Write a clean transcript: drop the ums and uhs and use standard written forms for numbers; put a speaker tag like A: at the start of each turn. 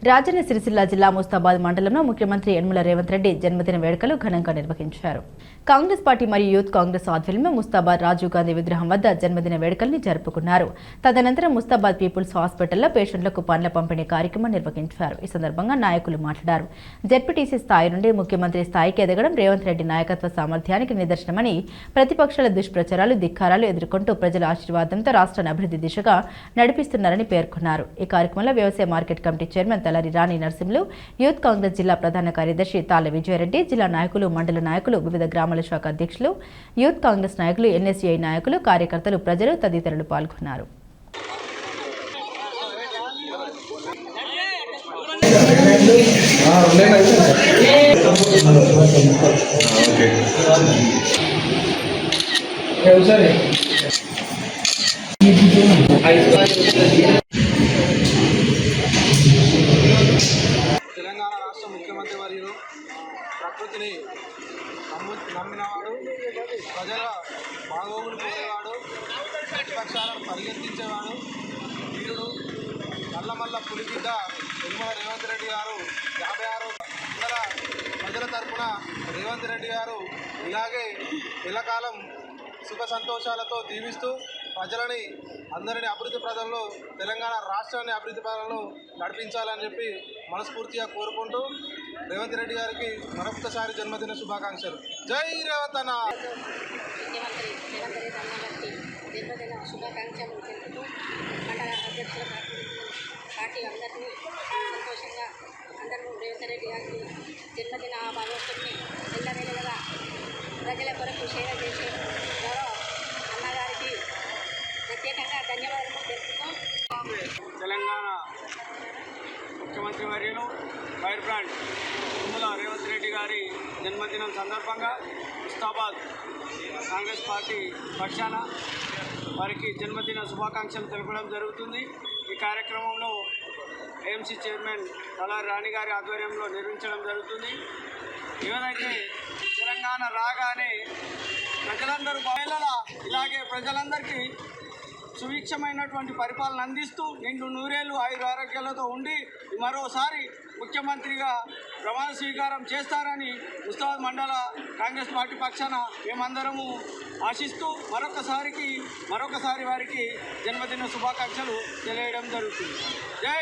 A: రాజన్న సిరిసిల్ల జిల్లా ముస్తాబాద్ మండలంలో ముఖ్యమంత్రి యనమల రేవంత్ రెడ్డి జన్మదిన వేడుకలు ఘనంగా నిర్వహించారు. కాంగ్రెస్ పార్టీ మరియు యూత్ కాంగ్రెస్ ఆధ్వర్యంలో ముస్తాబాద్ రాజీవ్ గాంధీ విగ్రహం వద్ద జన్మదిన వేడుకల్ని జరుపుకున్నారు. తదనంతరం ముస్తాబాద్ పీపుల్స్ హాస్పిటల్లో పేషెంట్లకు పండ్ల పంపిణీ కార్యక్రమం నిర్వహించారు. ఈ సందర్భంగా నాయకులు మాట్లాడారు. జెడ్పీటీసీ స్థాయి నుండి ముఖ్యమంత్రి స్థాయికి ఎదగడం రేవంత్ రెడ్డి నాయకత్వ సామర్థ్యానికి నిదర్శనమని, ప్రతిపక్షాల దుష్ప్రచారాలు ధిక్కారాలు ఎదుర్కొంటూ ప్రజల ఆశీర్వాదంతో రాష్ట్రాన్ని అభివృద్ధి దిశగా నడిపిస్తున్నారని పేర్కొన్నారు. ఈ కార్యక్రమంలో వ్యవసాయ మార్కెట్ కమిటీ చైర్మన్ తలారి రాణి నరసింహులు, యూత్ కాంగ్రెస్ జిల్లా ప్రధాన కార్యదర్శి తాళ్ల విజయరెడ్డి, జిల్లా నాయకులు, మండల నాయకులు, వివిధ గ్రామాల శాఖ అధ్యక్షులు, యూత్ కాంగ్రెస్ నాయకులు, ఎన్ఎస్యుఐ నాయకులు, కార్యకర్తలు, ప్రజలు తదితరులు పాల్గొన్నారు.
B: తెలంగాణ రాష్ట్ర ముఖ్యమంత్రి వర్యులు ప్రకృతిని నమ్మినవాడు, ప్రజల బాగోగులు కోరేవాడు, ప్రతిపక్షాలను పరిగెత్తించేవాడు, వీరుడు, నల్లమల్ల పులిగిడ్డ యనమల రేవంత్ రెడ్డి గారు 56 వందల ప్రజల తరఫున రేవంత్ రెడ్డి గారు ఇలాగే ఎల్లకాలం సుఖ సంతోషాలతో దీవిస్తూ ప్రజలని అందరినీ అభివృద్ధి పథంలో, తెలంగాణ రాష్ట్రాన్ని అభివృద్ధి పథంలో నడిపించాలని చెప్పి మనస్ఫూర్తిగా కోరుకుంటూ రేవంత్ రెడ్డి గారికి మరొకసారి జన్మదిన శుభాకాంక్షలు. జై రేవంత్ అన్న.
C: జన్మదిన శుభాకాంక్షలు తెలుపుతూ మండల అధ్యక్షుల పార్టీ అందరినీ సంతోషంగా అందరూ రేవంత్ రెడ్డి గారికి జన్మదిన మహోత్సవాన్ని ఎల్లవేళగా ప్రజల కొరకు సేవ చేసే గౌరవ అన్నగారికి ప్రత్యేకంగా ధన్యవాదాలు తెలుపుతూ
B: తెలంగాణ ముఖ్యమంత్రి వర్యులు ఫైర్ బ్రాండ్ యనమల రేవంత్ రెడ్డి గారి జన్మదినం సందర్భంగా ముస్తాబాద్ కాంగ్రెస్ పార్టీ పక్షాన వారికి జన్మదిన శుభాకాంక్షలు తెలపడం జరుగుతుంది. ఈ కార్యక్రమంలో ఏఎంసీ చైర్మన్ తలారి రాణి గారి ఆధ్వర్యంలో నిర్వహించడం జరుగుతుంది. ఏదైతే తెలంగాణ రాగానే ప్రజలందరూ ఇలాగే ప్రజలందరికీ సుభిక్షమైనటువంటి పరిపాలన అందిస్తూ నిండు నూరేళ్లు ఆయురారోగ్యాలతో ఉండి మరోసారి ముఖ్యమంత్రిగా ప్రమాణ స్వీకారం చేస్తారని ముస్తాబాద్ మండల కాంగ్రెస్ పార్టీ పక్షాన మేమందరము ఆశిస్తూ మరొకసారి వారికి జన్మదిన శుభాకాంక్షలు తెలియడం జరుగుతుంది. జై